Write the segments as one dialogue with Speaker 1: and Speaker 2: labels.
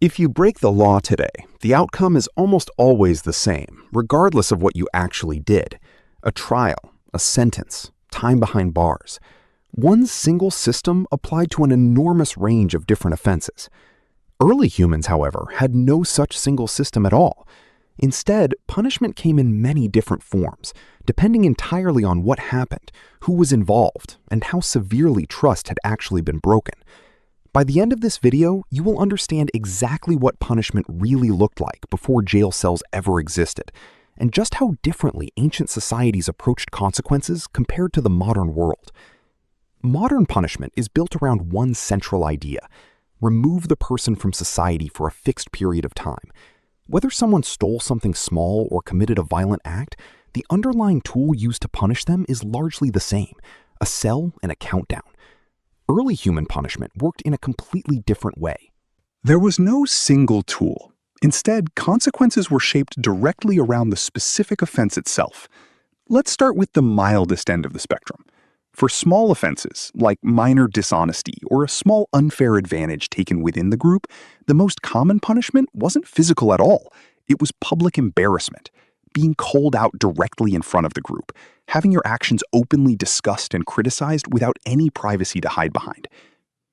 Speaker 1: If you break the law today, the outcome is almost always the same, regardless of what you actually did. A trial, a sentence, time behind bars. One single system applied to an enormous range of different offenses. Early humans, however, had no such single system at all. Instead, punishment came in many different forms, depending entirely on what happened, who was involved, and how severely trust had actually been broken. By the end of this video, you will understand exactly what punishment really looked like before jail cells ever existed, and just how differently ancient societies approached consequences compared to the modern world. Modern punishment is built around one central idea: remove the person from society for a fixed period of time. Whether someone stole something small or committed a violent act, the underlying tool used to punish them is largely the same: a cell and a countdown. Early human punishment worked in a completely different way.
Speaker 2: There was no single tool. Instead, consequences were shaped directly around the specific offense itself. Let's start with the mildest end of the spectrum. For small offenses, like minor dishonesty or a small unfair advantage taken within the group, the most common punishment wasn't physical at all. It was public embarrassment. Being called out directly in front of the group, having your actions openly discussed and criticized without any privacy to hide behind.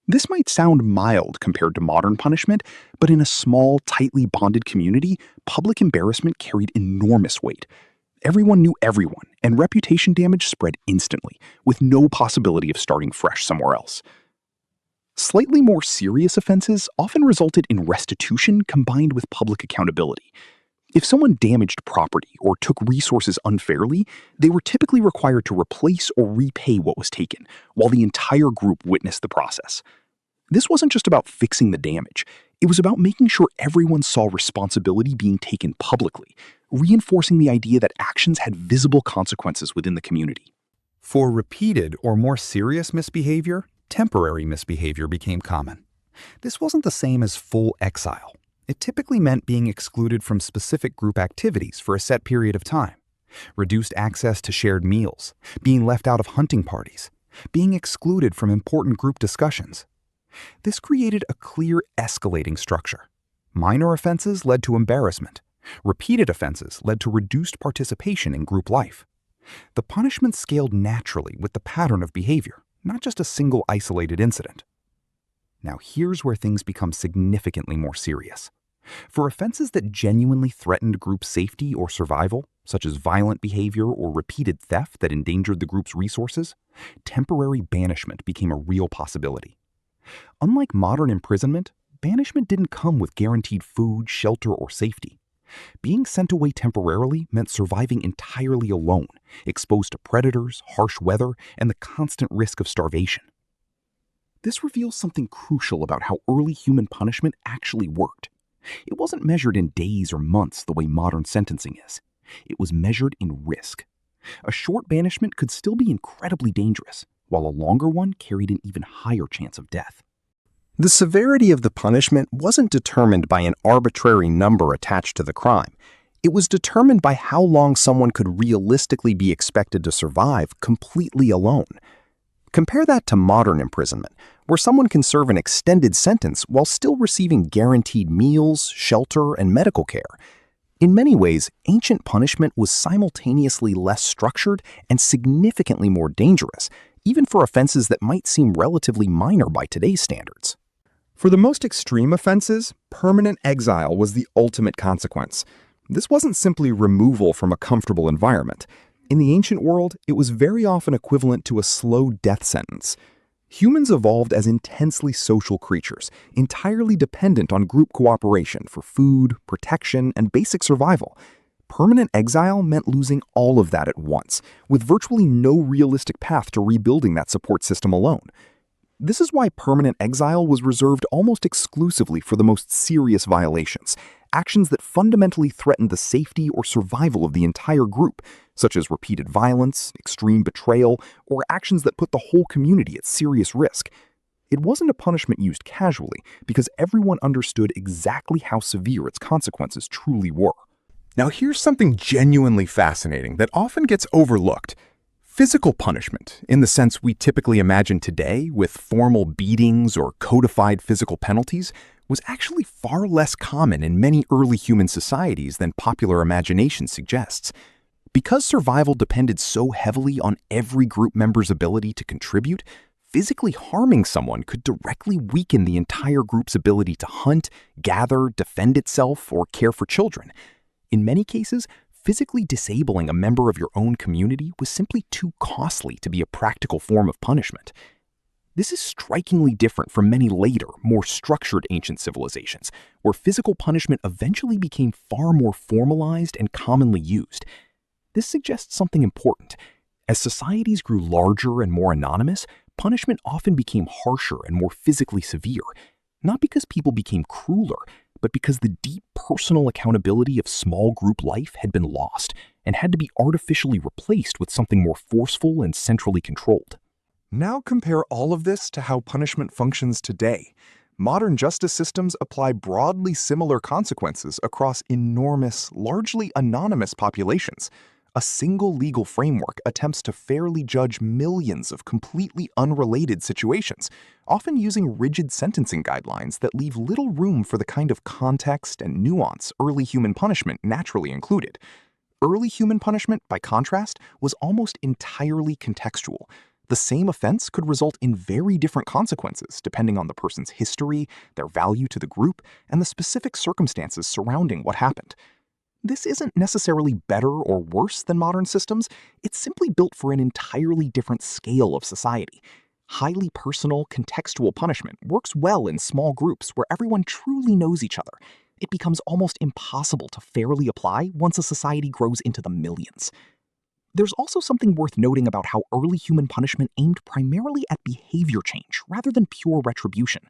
Speaker 2: This might sound mild compared to modern punishment, but in a small, tightly bonded community, public embarrassment carried enormous weight. Everyone knew everyone, and reputation damage spread instantly, with no possibility of starting fresh somewhere else. Slightly more serious offenses often resulted in restitution combined with public accountability. If someone damaged property or took resources unfairly, they were typically required to replace or repay what was taken, while the entire group witnessed the process. This wasn't just about fixing the damage. It was about making sure everyone saw responsibility being taken publicly, reinforcing the idea that actions had visible consequences within the community.
Speaker 3: For repeated or more serious misbehavior, temporary misbehavior became common. This wasn't the same as full exile. It typically meant being excluded from specific group activities for a set period of time, reduced access to shared meals, being left out of hunting parties, being excluded from important group discussions. This created a clear escalating structure. Minor offenses led to embarrassment. Repeated offenses led to reduced participation in group life. The punishment scaled naturally with the pattern of behavior, not just a single isolated incident. Now here's where things become significantly more serious. For offenses that genuinely threatened group safety or survival, such as violent behavior or repeated theft that endangered the group's resources, temporary banishment became a real possibility. Unlike modern imprisonment, banishment didn't come with guaranteed food, shelter, or safety. Being sent away temporarily meant surviving entirely alone, exposed to predators, harsh weather, and the constant risk of starvation. This reveals something crucial about how early human punishment actually worked. It wasn't measured in days or months the way modern sentencing is. It was measured in risk. A short banishment could still be incredibly dangerous, while a longer one carried an even higher chance of death.
Speaker 1: The severity of the punishment wasn't determined by an arbitrary number attached to the crime. It was determined by how long someone could realistically be expected to survive completely alone. Compare that to modern imprisonment, where someone can serve an extended sentence while still receiving guaranteed meals, shelter, and medical care. In many ways, ancient punishment was simultaneously less structured and significantly more dangerous, even for offenses that might seem relatively minor by today's standards.
Speaker 4: For the most extreme offenses, permanent exile was the ultimate consequence. This wasn't simply removal from a comfortable environment. In the ancient world, it was very often equivalent to a slow death sentence. Humans evolved as intensely social creatures, entirely dependent on group cooperation for food, protection, and basic survival. Permanent exile meant losing all of that at once, with virtually no realistic path to rebuilding that support system alone. This is why permanent exile was reserved almost exclusively for the most serious violations, actions that fundamentally threatened the safety or survival of the entire group, such as repeated violence, extreme betrayal, or actions that put the whole community at serious risk. It wasn't a punishment used casually, because everyone understood exactly how severe its consequences truly were. Now here's something genuinely fascinating that often gets overlooked. Physical punishment, in the sense we typically imagine today with formal beatings or codified physical penalties, was actually far less common in many early human societies than popular imagination suggests. Because survival depended so heavily on every group member's ability to contribute, physically harming someone could directly weaken the entire group's ability to hunt, gather, defend itself, or care for children. In many cases, physically disabling a member of your own community was simply too costly to be a practical form of punishment. This is strikingly different from many later, more structured ancient civilizations, where physical punishment eventually became far more formalized and commonly used. This suggests something important. As societies grew larger and more anonymous, punishment often became harsher and more physically severe, not because people became crueler, but because the deep personal accountability of small group life had been lost and had to be artificially replaced with something more forceful and centrally controlled.
Speaker 2: Now compare all of this to how punishment functions today. Modern justice systems apply broadly similar consequences across enormous, largely anonymous populations. A single legal framework attempts to fairly judge millions of completely unrelated situations, often using rigid sentencing guidelines that leave little room for the kind of context and nuance early human punishment naturally included. Early human punishment, by contrast, was almost entirely contextual. The same offense could result in very different consequences depending on the person's history, their value to the group, and the specific circumstances surrounding what happened. This isn't necessarily better or worse than modern systems, it's simply built for an entirely different scale of society. Highly personal, contextual punishment works well in small groups where everyone truly knows each other. It becomes almost impossible to fairly apply once a society grows into the millions. There's also something worth noting about how early human punishment aimed primarily at behavior change rather than pure retribution.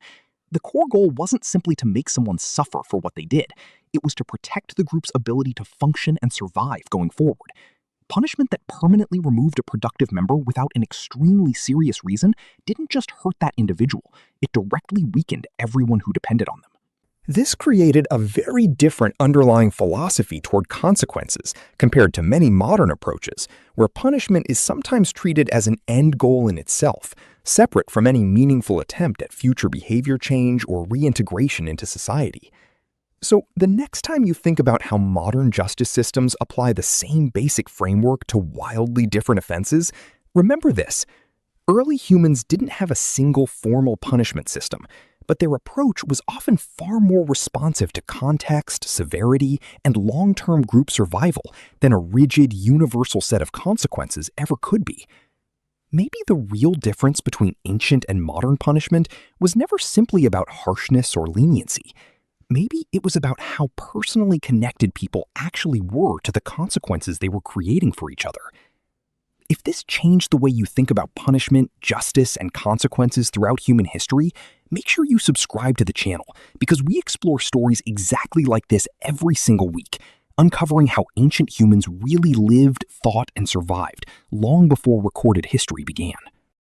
Speaker 2: The core goal wasn't simply to make someone suffer for what they did. It was to protect the group's ability to function and survive going forward. Punishment that permanently removed a productive member without an extremely serious reason didn't just hurt that individual, it directly weakened everyone who depended on them.
Speaker 4: This created a very different underlying philosophy toward consequences compared to many modern approaches, where punishment is sometimes treated as an end goal in itself, separate from any meaningful attempt at future behavior change or reintegration into society. So, the next time you think about how modern justice systems apply the same basic framework to wildly different offenses, remember this. Early humans didn't have a single formal punishment system, but their approach was often far more responsive to context, severity, and long-term group survival than a rigid, universal set of consequences ever could be. Maybe the real difference between ancient and modern punishment was never simply about harshness or leniency. Maybe it was about how personally connected people actually were to the consequences they were creating for each other. If this changed the way you think about punishment, justice, and consequences throughout human history, make sure you subscribe to the channel, because we explore stories exactly like this every single week, uncovering how ancient humans really lived, thought, and survived long before recorded history began.